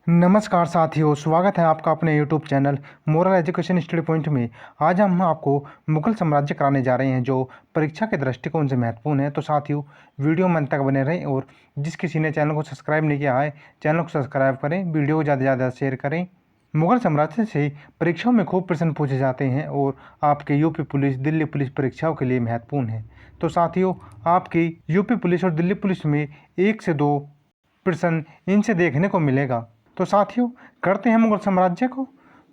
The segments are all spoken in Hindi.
नमस्कार साथियों, स्वागत है आपका अपने YouTube channel moral education study point में। आज हम आपको मुगल साम्राज्य कराने जा रहे हैं जो परीक्षा के दृष्टिकोण से महत्वपूर्ण है। तो साथियों, वीडियो में अंत तक बने रहें और जिस किसी ने चैनल को सब्सक्राइब नहीं किया है, चैनल को सब्सक्राइब करें, वीडियो को ज़्यादा से ज़्यादा शेयर करें। मुगल साम्राज्य से परीक्षाओं में खूब प्रश्न पूछे जाते हैं और आपके यूपी पुलिस, दिल्ली पुलिस परीक्षाओं के लिए महत्वपूर्ण है। तो साथियों, आपकी यूपी पुलिस और दिल्ली पुलिस में 1 से 2 प्रश्न इनसे देखने को मिलेगा। तो साथियों, करते हैं मुगल साम्राज्य को।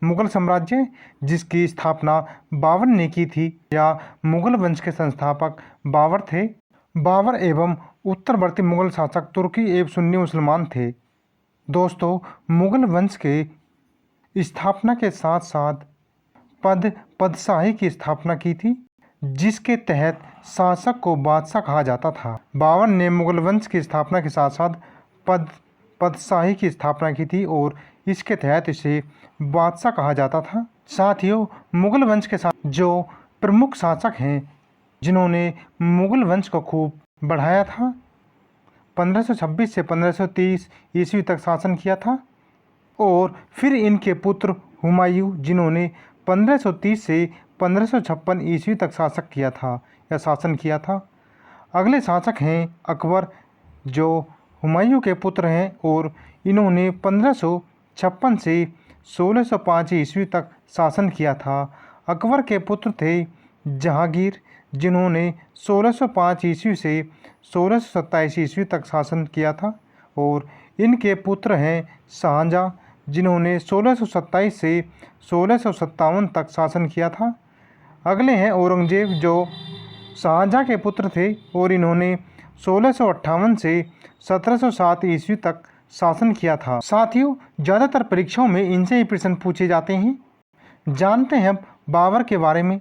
मुगल साम्राज्य जिसकी स्थापना बाबर ने की थी या मुगल वंश के संस्थापक बाबर थे। बाबर एवं उत्तरवर्ती मुगल शासक तुर्की एवं सुन्नी मुसलमान थे। दोस्तों, मुगल वंश के स्थापना के साथ साथ पदशाही की स्थापना की थी, जिसके तहत शासक को बादशाह कहा जाता था। बाबर ने मुगल वंश की स्थापना के साथ साथ पदशाही की स्थापना की थी और इसके तहत इसे बादशाह कहा जाता था। साथियों, मुगल वंश के साथ जो प्रमुख शासक हैं जिन्होंने मुगल वंश को खूब बढ़ाया था, 1526 से 1530 ईस्वी तक शासन किया था, और फिर इनके पुत्र हुमायूं जिन्होंने 1530 से 1556 ईस्वी तक शासन किया था। अगले शासक हैं अकबर, जो हुमायूं के पुत्र हैं और इन्होंने 1556 से 1605 ईस्वी तक शासन किया था। अकबर के पुत्र थे जहांगीर, जिन्होंने 1605 ईस्वी से 1627 ईस्वी तक शासन किया था, और इनके पुत्र हैं शाहजहां, जिन्होंने 1627 से 1657 तक शासन किया था। अगले हैं औरंगजेब, जो शाहजहां के पुत्र थे और इन्होंने 1658 से 1707 ईस्वी तक शासन किया था। साथियों, ज़्यादातर परीक्षाओं में इनसे ही प्रश्न पूछे जाते हैं। जानते हैं अब बाबर के बारे में।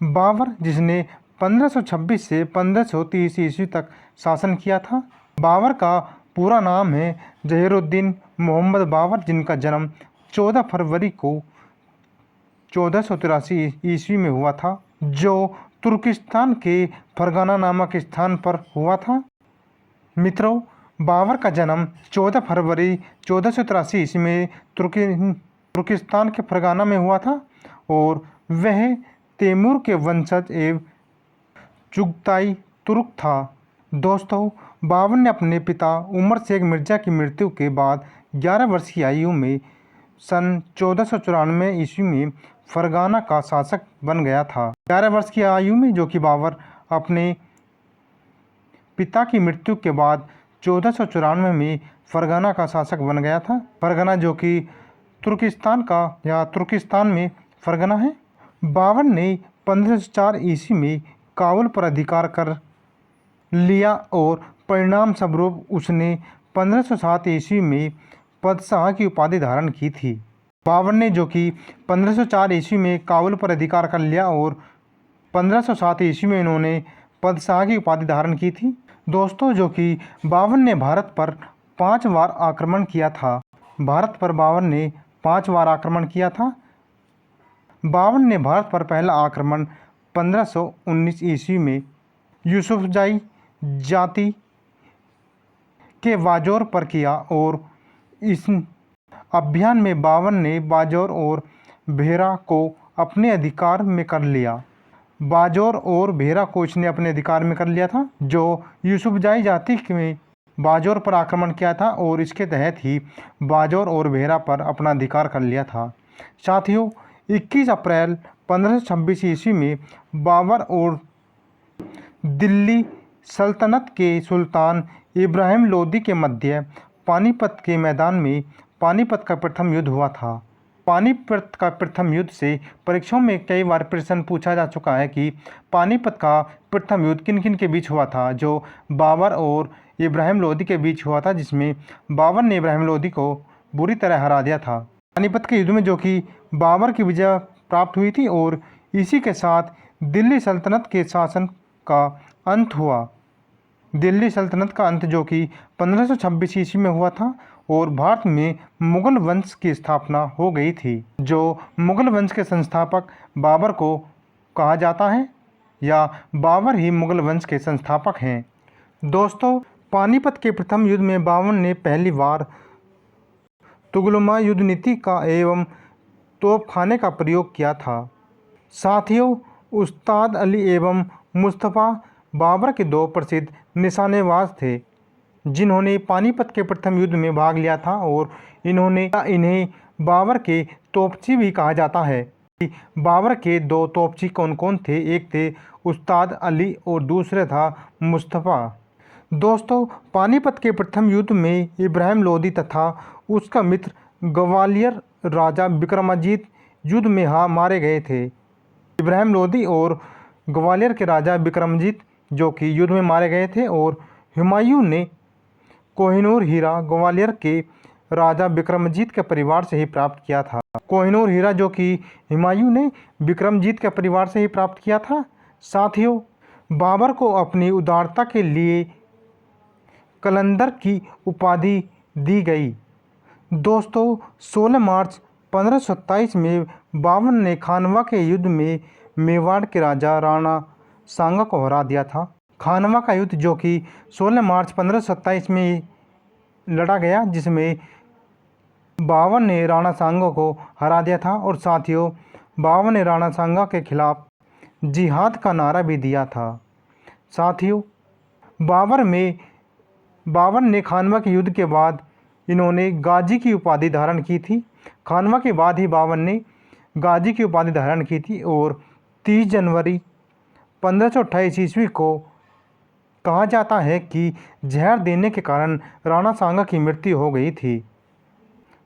बाबर जिसने 1526 से 1530 ईस्वी तक शासन किया था। बाबर का पूरा नाम है जहीरुद्दीन मोहम्मद बाबर, जिनका जन्म 14 फरवरी को 1483 ईस्वी में हुआ था, जो तुर्किस्तान के फरगाना नामक स्थान पर हुआ था। मित्रों, बाबर का जन्म 14 फरवरी 1483 ईस्वी में तुर्किस्तान के फरगाना में हुआ था और वह तैमूर के वंशज एवं चुगताई तुर्क था। दोस्तों, बाबर ने अपने पिता उमर शेख मिर्जा की मृत्यु के बाद 11 वर्ष की आयु में सन 1494 ईस्वी में फरगाना का शासक बन गया था। 11 वर्ष की आयु में जो कि बाबर अपने पिता की मृत्यु के बाद 1494 में फरगाना का शासक बन गया था। फरगाना जो कि तुर्किस्तान में फरगाना है। बाबर ने 1504 ईस्वी में काबुल पर अधिकार कर लिया और परिणाम स्वरूप उसने 1507 ईस्वी में पदशाह की उपाधि धारण की थी। बाबर ने जो कि 1504 ईस्वी में काबुल पर अधिकार कर लिया और 1507 ईस्वी में इन्होंने पदशाह की उपाधि धारण की थी। दोस्तों, जो कि बाबर ने भारत पर 5 बार आक्रमण किया था। भारत पर बाबर ने 5 बार आक्रमण किया था। बाबर ने भारत पर पहला आक्रमण 1519 ईस्वी में यूसुफजाई जाति के बाजौर पर किया और इस अभियान में बाबर ने बाजौर और भेरा को अपने अधिकार में कर लिया। बाजौर और भेरा को इसने अपने अधिकार में कर लिया था, जो यूसुफजाई जाति में बाजौर पर आक्रमण किया था और इसके तहत ही बाजौर और भेरा पर अपना अधिकार कर लिया था। साथियों, 21 अप्रैल 1526 ईस्वी में बाबर और दिल्ली सल्तनत के सुल्तान इब्राहिम लोदी के मध्य पानीपत के मैदान में पानीपत का प्रथम युद्ध हुआ था। पानीपत का प्रथम युद्ध से परीक्षाओं में कई बार प्रश्न पूछा जा चुका है कि पानीपत का प्रथम युद्ध किन किन के बीच हुआ था, जो बाबर और इब्राहिम लोदी के बीच हुआ था, जिसमें बाबर ने इब्राहिम लोदी को बुरी तरह हरा दिया था। पानीपत के युद्ध में जो कि बाबर की विजय प्राप्त हुई थी और इसी के साथ दिल्ली सल्तनत के शासन का अंत हुआ। दिल्ली सल्तनत का अंत जो कि 1526 ईस्वी में हुआ था और भारत में मुगल वंश की स्थापना हो गई थी, जो मुगल वंश के संस्थापक बाबर को कहा जाता है या बाबर ही मुगल वंश के संस्थापक हैं। दोस्तों, पानीपत के प्रथम युद्ध में बाबर ने पहली बार तुगलमा युद्ध नीति का एवं तोपखाने का प्रयोग किया था। साथियों, उस्ताद अली एवं मुस्तफ़ा बाबर के दो प्रसिद्ध निशानेबाज थे जिन्होंने पानीपत के प्रथम युद्ध में भाग लिया था और इन्हें बाबर के तोपची भी कहा जाता है। बाबर के दो तोपची कौन कौन थे? एक थे उस्ताद अली और दूसरे था मुस्तफ़ा। दोस्तों, पानीपत के प्रथम युद्ध में इब्राहिम लोदी तथा उसका मित्र ग्वालियर राजा विक्रमाजीत युद्ध में मारे गए थे। इब्राहिम लोदी और ग्वालियर के राजा विक्रमाजीत जो कि युद्ध में मारे गए थे और हुमायूं ने कोहिनूर हीरा ग्वालियर के राजा विक्रमजीत के परिवार से ही प्राप्त किया था। कोहिनूर हीरा जो कि हुमायूं ने विक्रमजीत के परिवार से ही प्राप्त किया था। साथियों, बाबर को अपनी उदारता के लिए कलंदर की उपाधि दी गई। दोस्तों, 16 मार्च 1527 में बाबर ने खानवा के युद्ध में मेवाड़ के राजा राणा सांगा को हरा दिया था। खानवा का युद्ध जो कि 16 मार्च 1527 में लड़ा गया, जिसमें बाबर ने राणा सांगा को हरा दिया था और साथियों, बाबर ने राणा सांगा के खिलाफ जिहाद का नारा भी दिया था। साथियों, बाबर ने खानवा के युद्ध के बाद इन्होंने गाजी की उपाधि धारण की थी। खानवा के बाद ही बाबर ने गाजी की उपाधि धारण की थी और 30 जनवरी 1528 ईस्वी को कहा जाता है कि जहर देने के कारण राणा सांगा की मृत्यु हो गई थी।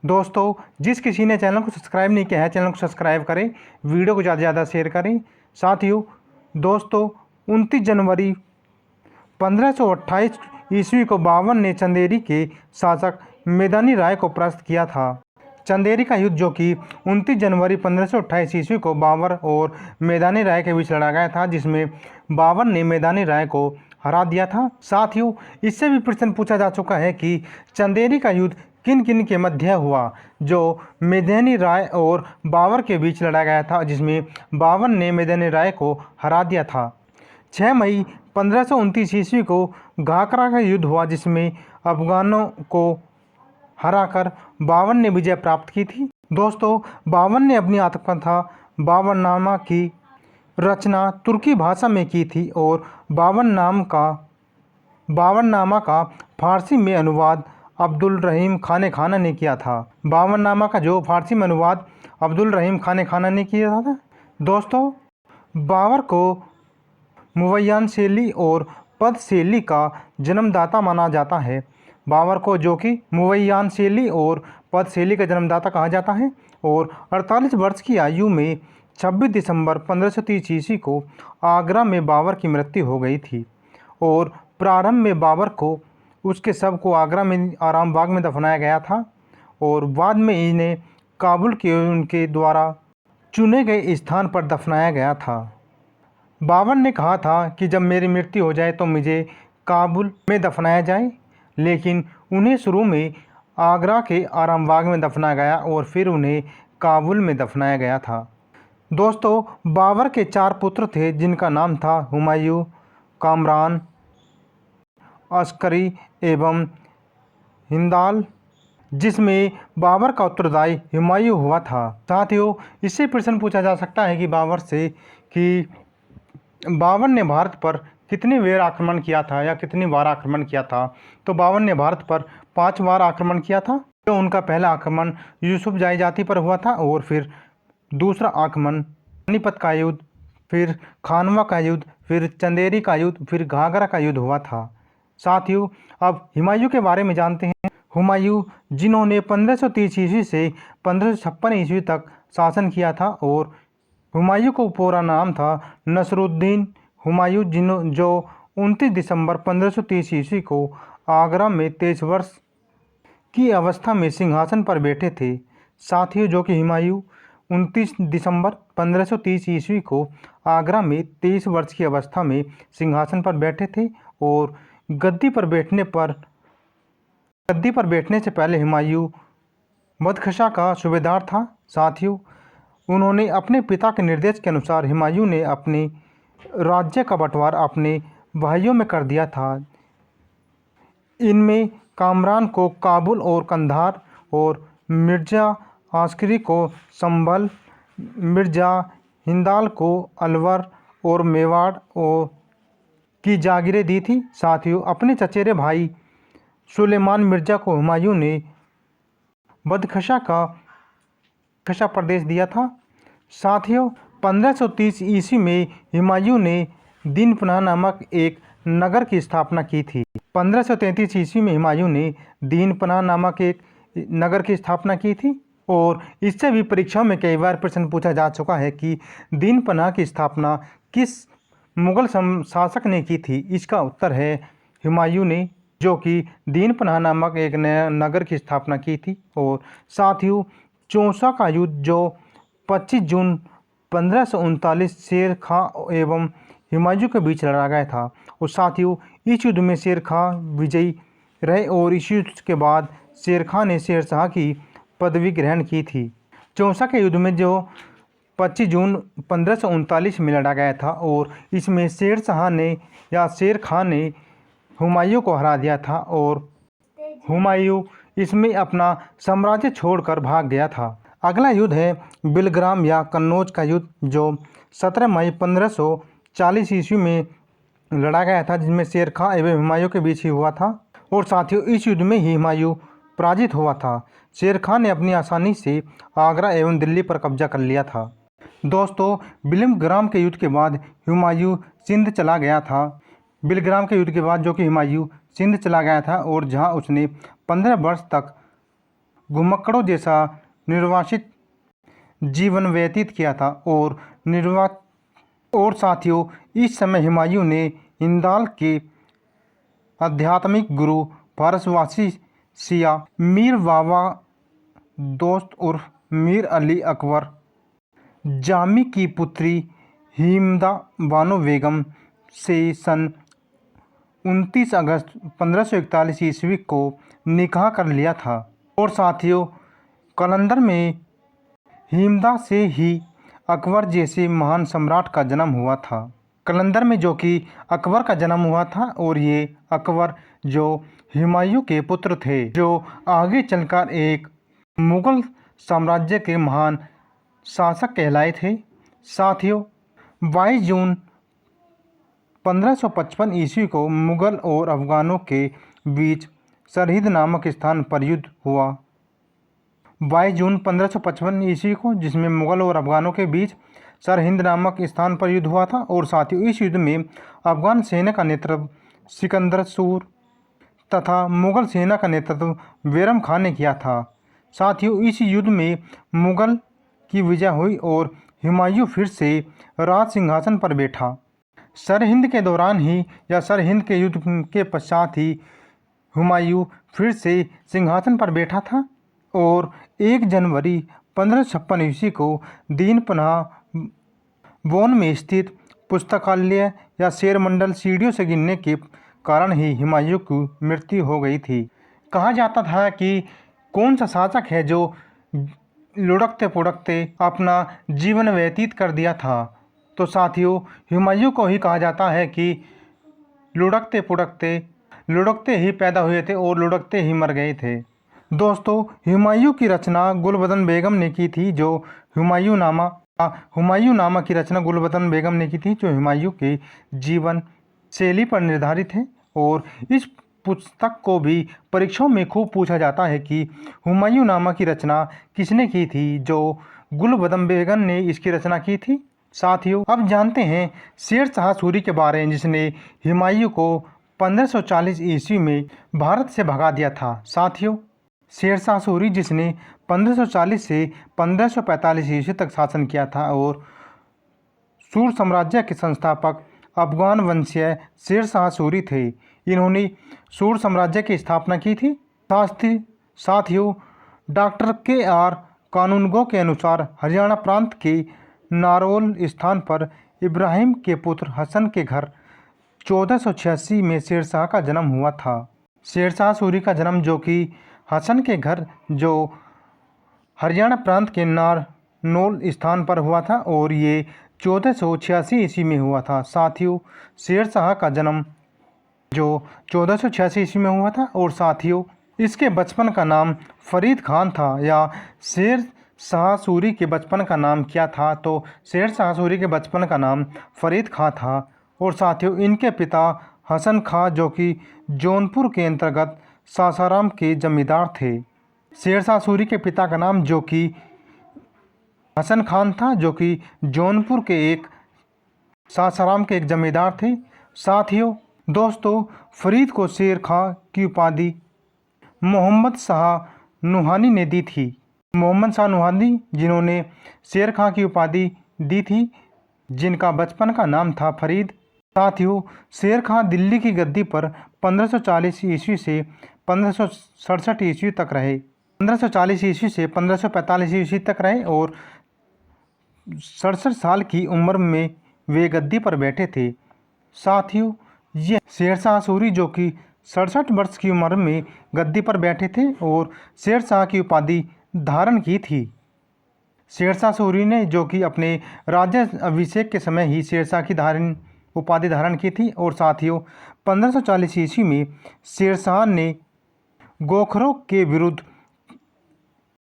दोस्तों, जिस किसी ने चैनल को सब्सक्राइब नहीं किया है, चैनल को सब्सक्राइब करें, वीडियो को ज़्यादा से ज़्यादा शेयर करें। साथियों, दोस्तों 29 जनवरी 1528 ईस्वी को बाबर ने चंदेरी के शासक मेदानी राय को परास्त किया था। चंदेरी का युद्ध जो कि 29 जनवरी 1528 ईस्वी को बाबर और मेदानी राय के बीच लड़ा गया था, जिसमें बाबर ने मेदानी राय को हरा दिया था। साथियों, इससे भी प्रश्न पूछा जा चुका है कि चंदेरी का युद्ध किन किन के मध्य हुआ, जो मेदानी राय और बाबर के बीच लड़ा गया था, जिसमें बाबर ने मेदानी राय को हरा दिया था। 6 मई 1529 ईस्वी को घाघरा का युद्ध हुआ, जिसमें अफगानों को हराकर बाबर ने विजय प्राप्त की थी। दोस्तों, बाबर ने अपनी आत्मकथा बाबरनामा की रचना तुर्की भाषा में की थी और बाबरनामा का फारसी में अनुवाद अब्दुल रहीम खान खाना ने किया था। बाबरनामा का जो फारसी में अनुवाद अब्दुल रहीम खान खाना ने किया था। दोस्तों, बाबर को मुवय्यान शैली और पद शैली का जन्मदाता माना जाता है। बाबर को जो कि मुवय्यान शैली और पद शैली का जन्मदाता कहा जाता है और 48 वर्ष की आयु में 26 दिसंबर 1530 ईस्वी को आगरा में बाबर की मृत्यु हो गई थी और प्रारंभ में बाबर को उसके शव को आगरा में आराम बाग में दफनाया गया था और बाद में इन्हें काबुल के उनके द्वारा चुने गए स्थान पर दफनाया गया था। बाबर ने कहा था कि जब मेरी मृत्यु हो जाए तो मुझे काबुल में दफनाया जाए, लेकिन उन्हें शुरू में आगरा के आराम बाग में दफनाया गया और फिर उन्हें काबुल में दफनाया गया था। दोस्तों, बाबर के 4 पुत्र थे जिनका नाम था हुमायूं, कामरान, अस्करी एवं हिंदाल, जिसमें बाबर का उत्तरदायी हुमायूं हुआ था। साथियों, इससे प्रश्न पूछा जा सकता है कि बाबर से कि बाबर ने भारत पर कितनी बार आक्रमण किया था या कितनी बार आक्रमण किया था। तो बाबर ने भारत पर 5 बार आक्रमण किया था। तो उनका पहला आक्रमण यूसुफजाई जाति पर हुआ था और फिर दूसरा आक्रमण पानीपत का युद्ध, फिर खानवा का युद्ध, फिर चंदेरी का युद्ध, फिर घाघरा का युद्ध हुआ था। साथियों, अब हुमायूं के बारे में जानते हैं। हुमायूं जिन्होंने 1530 ईस्वी से 1556 ईस्वी तक शासन किया था और हुमायूं को पूरा नाम था नसरुद्दीन हुमायूं, जो 29 दिसंबर 1530 ईस्वी को आगरा में 23 वर्ष की अवस्था में सिंहासन पर बैठे थे। साथियों, जो कि हुमायूं 29 दिसंबर 1530 ईस्वी को आगरा में 23 वर्ष की अवस्था में सिंहासन पर बैठे थे और गद्दी पर बैठने से पहले हुमायूं बदख्शां का सूबेदार था। साथियों, उन्होंने अपने पिता के निर्देश के अनुसार हुमायूं ने अपने राज्य का बंटवारा अपने भाइयों में कर दिया था। इनमें कामरान को काबुल और कंधार और मिर्ज़ा आस्करी को संभल, मिर्ज़ा हिंदाल को अलवर और मेवाड़ और की जागीरें दी थी। साथियों, अपने चचेरे भाई सुलेमान मिर्ज़ा को हुमायूं ने बदख्शा प्रदेश दिया था। साथियों, 1530 ईस्वी में हुमायूं ने दीनपनाह नामक एक नगर की स्थापना की थी। 1533 ईस्वी में हुमायूं ने दीनपनाह नामक एक नगर की स्थापना की थी और इससे भी परीक्षाओं में कई बार प्रश्न पूछा जा चुका है कि दीनपनाह की स्थापना किस मुगल शासक ने की थी। इसका उत्तर है हुमायूं ने, जो कि दीनपनाह नामक एक नगर की स्थापना की थी। और साथियों, चौसा का युद्ध जो 25 जून 1539 शेर खां एवं हुमायूं के बीच लड़ा गया था। और साथियों, इस युद्ध में शेर खां विजयी रहे और इस युद्ध के बाद शेर खां ने शेरशाह की पदवी ग्रहण की थी। चौसा के युद्ध में जो 25 जून 1539 में लड़ा गया था और इसमें शेरशाह ने या शेर खां ने हुमायूं को हरा दिया था और हुमायूं इसमें अपना साम्राज्य छोड़कर भाग गया था। अगला युद्ध है बिलग्राम या कन्नौज का युद्ध, जो 17 मई 1540 ईस्वी में लड़ा गया था, जिसमें शेर खां एवं हुमायूं के बीच ही हुआ था। और साथियों, इस युद्ध में ही हुमायूं पराजित हुआ था। शेर खां ने अपनी आसानी से आगरा एवं दिल्ली पर कब्जा कर लिया था। दोस्तों, बिलग्राम के युद्ध के बाद हुमायूं सिंध चला गया था। बिलग्राम के युद्ध के बाद जो कि हुमायूं सिंध चला गया था और जहां उसने 15 वर्ष तक घुमक्कड़ों जैसा निर्वासित जीवन व्यतीत किया था। और साथियों, इस समय हुमायूं ने हिंदाल के आध्यात्मिक गुरु फारसवासी शिया मीर बाबा दोस्त उर्फ मीर अली अकबर जामी की पुत्री हिमदा बानो बेगम से सन 29 अगस्त 1541 ईस्वी को निकाह कर लिया था। और साथियों, कलंदर में हिमदा से ही अकबर जैसे महान सम्राट का जन्म हुआ था। कलंदर में जो कि अकबर का जन्म हुआ था और ये अकबर जो हुमायूं के पुत्र थे, जो आगे चलकर एक मुगल साम्राज्य के महान शासक कहलाए थे। साथियों, 22 जून 1555 ईस्वी को मुगल और अफगानों के बीच सरहिंद नामक स्थान पर युद्ध हुआ। 22 जून 1555 ईस्वी को, जिसमें मुगल और अफगानों के बीच सरहिंद नामक स्थान पर युद्ध हुआ था। और साथियों, इस युद्ध में अफगान सेना का नेतृत्व सिकंदर सूर तथा मुगल सेना का नेतृत्व बैरम खान ने किया था। साथियों, इस युद्ध में मुगल की विजय हुई और हुमायूं फिर से राज सिंहासन पर बैठा। सरहिंद के दौरान ही या सरहिंद के युद्ध के पश्चात ही हुमायूं फिर से सिंहासन पर बैठा था और 1 जनवरी 1556 ईस्वी को दीनपनाह बोन में स्थित पुस्तकालय या शेर मंडल सीढ़ियों से गिरने के कारण ही हुमायूं की मृत्यु हो गई थी। कहा जाता था कि कौन सा शासक है जो लुढ़कते पुढ़कते अपना जीवन व्यतीत कर दिया था, तो साथियों, हुमायूं को ही कहा जाता है कि लुढ़कते ही पैदा हुए थे और लुढ़कते ही मर गए थे। दोस्तों, हुमायूं की रचना गुलबदन बेगम ने की थी, जो हुमायूं नामा की रचना गुलबदन बेगम ने की थी, जो हुमायूं के जीवन शैली पर निर्धारित है। और इस पुस्तक को भी परीक्षाओं में खूब पूछा जाता है कि हुमायूं नामा की रचना किसने की थी, जो गुलबदन बेगम ने इसकी रचना की थी। साथियों, अब जानते हैं शेरशाह सूरी के बारे में, जिसने हुमायूं को 1540 ईस्वी में भारत से भगा दिया था। साथियों, शेरशाह सूरी जिसने 1540 से 1545 ईस्वी तक शासन किया था और सूर साम्राज्य के संस्थापक अफगान वंशीय शेरशाह सूरी थे। इन्होंने सूर साम्राज्य की स्थापना की थी। साथियों, डॉक्टर KR कानूनगो के अनुसार हरियाणा प्रांत के नारौल स्थान पर इब्राहिम के पुत्र हसन के घर 1486 में शेरशाह का जन्म हुआ था। शेरशाह सूरी का जन्म जो कि हसन के घर जो हरियाणा प्रांत के नारनौल स्थान पर हुआ था और ये 1486 ईस्वी में हुआ था। साथियों, शेरशाह का जन्म जो 1486 ईस्वी में हुआ था। और साथियों, इसके बचपन का नाम फरीद खान था या शेर शाह सूरी के बचपन का नाम क्या था? तो शेर शाह सूरी के बचपन का नाम फरीद खां था। और साथियों, इनके पिता हसन खां जो कि जौनपुर के अंतर्गत सासाराम के जमींदार थे। शेर शाह सूरी के पिता का नाम जो कि हसन खान था, जो कि जौनपुर के एक सासाराम के एक जमींदार थे। साथियों दोस्तों, फरीद को शेर खां की उपाधि मोहम्मद शाह नुहानी ने दी थी। मोहम्मद शाह नुहानी जिन्होंने शेर खां की उपाधि दी थी, जिनका बचपन का नाम था फरीद। साथियों, शेर खां दिल्ली की गद्दी पर 1540 ईस्वी से 1567 ईस्वी तक रहे। 1540 ईस्वी से 1545 ईस्वी तक रहे और 67 साल की उम्र में वे गद्दी पर बैठे थे। साथियों, ये शेर शाह सूरी जो कि 67 वर्ष की उम्र में गद्दी पर बैठे थे और शेर शाह की उपाधि धारण की थी। शेर शाह सूरी ने जो कि अपने राज्य अभिषेक के समय ही शेर शाह की उपाधि धारण की थी। और साथियों, 1540 ईस्वी में शेर शाह ने गोखरों के विरुद्ध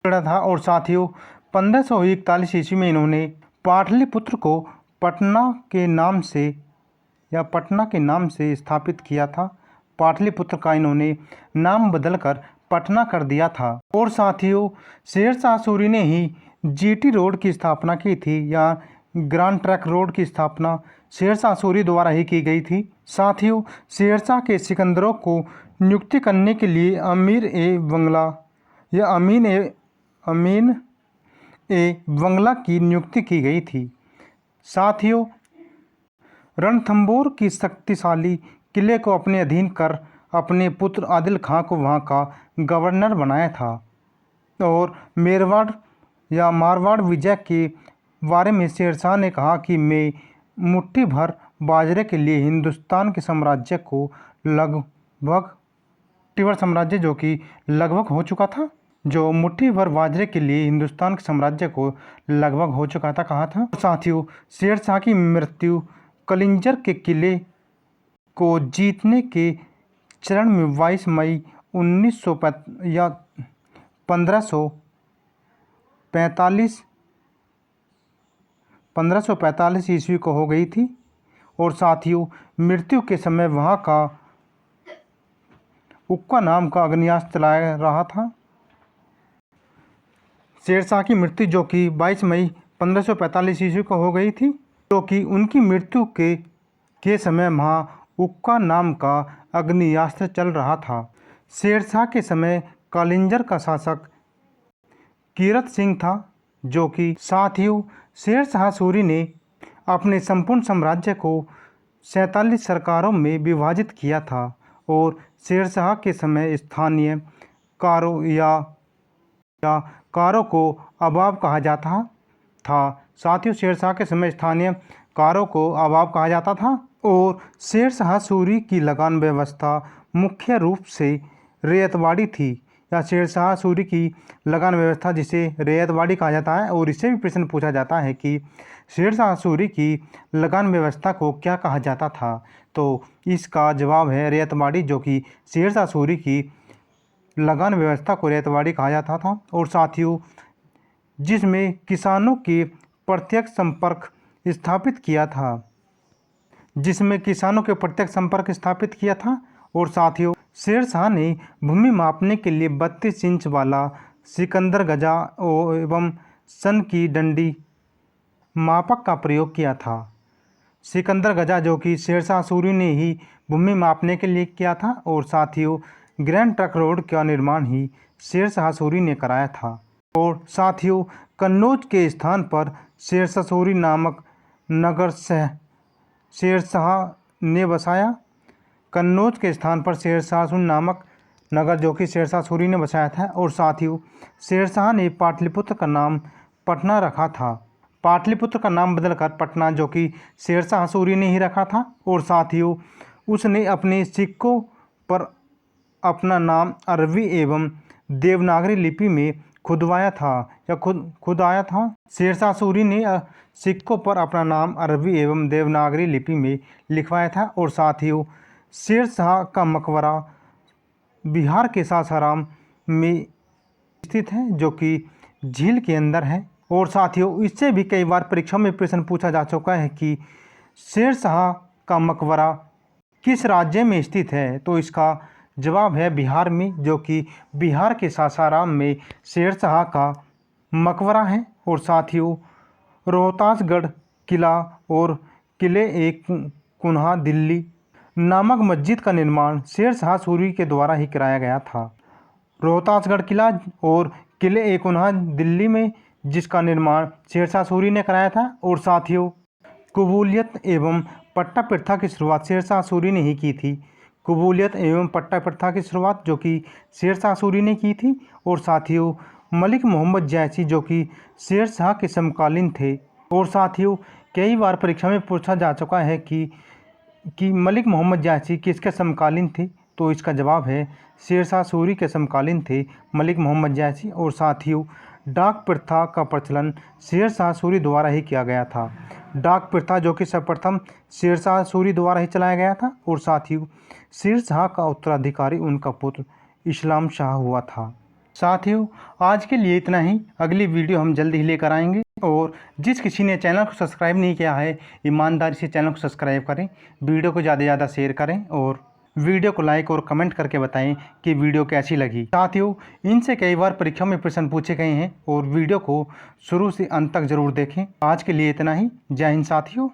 लड़ा था। और साथियों, 1541 ईस्वी में इन्होंने पाटलिपुत्र को पटना के नाम से स्थापित किया था। पाटलिपुत्र का इन्होंने नाम बदलकर पटना कर दिया था। और साथियों, शेर शाह सूरी ने ही जीटी रोड की स्थापना की थी या ग्रांड ट्रंक रोड की स्थापना शेर शाह सूरी द्वारा ही की गई थी। साथियों, शेर शाह के सिकंदरों को नियुक्ति करने के लिए अमीन ए बंगला की नियुक्ति की गई थी। साथियों, रणथंभौर की शक्तिशाली किले को अपने अधीन कर अपने पुत्र आदिल खां को वहां का गवर्नर बनाया था। और मारवाड़ विजय के बारे में शेर शाह ने कहा कि मैं मुट्ठी भर बाजरे के लिए हिंदुस्तान के साम्राज्य को लगभग जो कि लगभग हो चुका था, जो मुट्ठी भर बाजरे के लिए हिंदुस्तान के साम्राज्य को लगभग हो चुका था कहा था। साथियों, शेर शाह की मृत्यु कलिंजर के किले को जीतने के चरण में 22 मई 1545 ईस्वी को हो गई थी। और साथियों, मृत्यु के समय वहाँ का उक्का नाम का अग्नियास्त्र चलाया रहा था। शेर शाह की मृत्यु जो कि 22 मई 1545 ईस्वी को हो गई थी, जो कि उनकी मृत्यु के समय वहाँ उक्का नाम का अग्नियास्त्र चल रहा था। शेर शाह के समय कालिंजर का शासक कीरत सिंह था, जो कि साथियों, शेर शाह सूरी ने अपने संपूर्ण साम्राज्य को 47 सरकारों में विभाजित किया था। और शेर शाह के समय स्थानीय कारों को अवाब कहा जाता था। साथियों, शेर शाह के समय स्थानीय कारों को अवाब कहा जाता था। और शेर शाह सूरी की लगान व्यवस्था मुख्य रूप से रैयतवाड़ी थी या शेर शाह सूरी की लगान व्यवस्था जिसे रैयतवाड़ी कहा जाता है। और इससे भी प्रश्न पूछा जाता है कि शेर शाह सूरी की लगान व्यवस्था को क्या कहा जाता था? तो इसका जवाब है रैयतवाड़ी, जो कि शेर शाह सूरी की लगान व्यवस्था को रैयतवाड़ी कहा जाता था। और साथियों, जिसमें किसानों के प्रत्यक्ष संपर्क स्थापित किया था। और साथियों, शेर शाह ने भूमि मापने के लिए 32 इंच वाला सिकंदर गजा एवं सन की डंडी मापक का प्रयोग किया था। सिकंदर गजा जो कि शेर शाह सूरी ने ही भूमि मापने के लिए किया था। और साथियों, ग्रैंड ट्रंक रोड का निर्माण ही शेर शाह सूरी ने कराया था। और साथियों, कन्नौज के स्थान पर शेर शाह सूरी नामक नगर शेर शाह ने बसाया। कन्नौज के स्थान पर शेर शाह सूरी नामक नगर जो कि शेर शाह सूरी ने बसाया था। और साथियों, शेर शाह ने पाटलिपुत्र का नाम पटना रखा था। पाटलिपुत्र का नाम बदलकर पटना जो कि शेर शाह सूरी ने ही रखा था। और साथियों, उसने अपने सिक्कों पर अपना नाम अरबी एवं देवनागरी लिपि में खुदवाया था। शेर शाह सूरी ने सिक्कों पर अपना नाम अरबी एवं देवनागरी लिपि में लिखवाया था। और साथियों, शेर शाह का मकबरा बिहार के सासाराम में स्थित है, जो कि झील के अंदर है। और साथियों, इससे भी कई बार परीक्षा में प्रश्न पूछा जा चुका है कि शेर शाह का मकबरा किस राज्य में स्थित है। तो इसका जवाब है बिहार में, जो कि बिहार के सासाराम में शेर शाह का मकबरा है। और साथियों, रोहतासगढ़ किला और किले एक कुन्हा दिल्ली नामक मस्जिद का निर्माण शेर शाह सूरी के द्वारा ही कराया गया था। रोहतासगढ़ किला और किले एक कुन्हा दिल्ली में जिसका निर्माण शेर शाह सूरी ने कराया था। और साथियों, कबूलियत एवं पट्टा प्रथा की शुरुआत शेर शाह सूरी ने ही की थी। कबूलियत एवं पट्टा प्रथा की शुरुआत जो कि शेर शाह सूरी ने की थी। और साथियों, मलिक मोहम्मद जैसी जो कि शेर शाह के समकालीन थे। और साथियों, कई बार परीक्षा में पूछा जा चुका है कि मलिक मोहम्मद जैसी किसके समकालीन थे। तो इसका जवाब है शेर शाह सूरी के समकालीन थे मलिक मोहम्मद जैसी। और साथियों, डाक प्रथा का प्रचलन शेर शाह सूरी द्वारा ही किया गया था। डाक प्रथा जो कि सर्वप्रथम शेर शाह सूरी द्वारा ही चलाया गया था। और साथियों, शेर शाह का उत्तराधिकारी उनका पुत्र इस्लाम शाह हुआ था। साथियों, आज के लिए इतना ही। अगली वीडियो हम जल्दी ही लेकर आएंगे। और जिस किसी ने चैनल को सब्सक्राइब नहीं किया है, ईमानदारी से चैनल को सब्सक्राइब करें, वीडियो को ज़्यादा से ज़्यादा शेयर करें और वीडियो को लाइक और कमेंट करके बताएं कि वीडियो कैसी लगी। साथियों, इनसे कई बार परीक्षा में प्रश्न पूछे गए हैं और वीडियो को शुरू से अंत तक जरूर देखें। आज के लिए इतना ही। जय हिंद साथियों।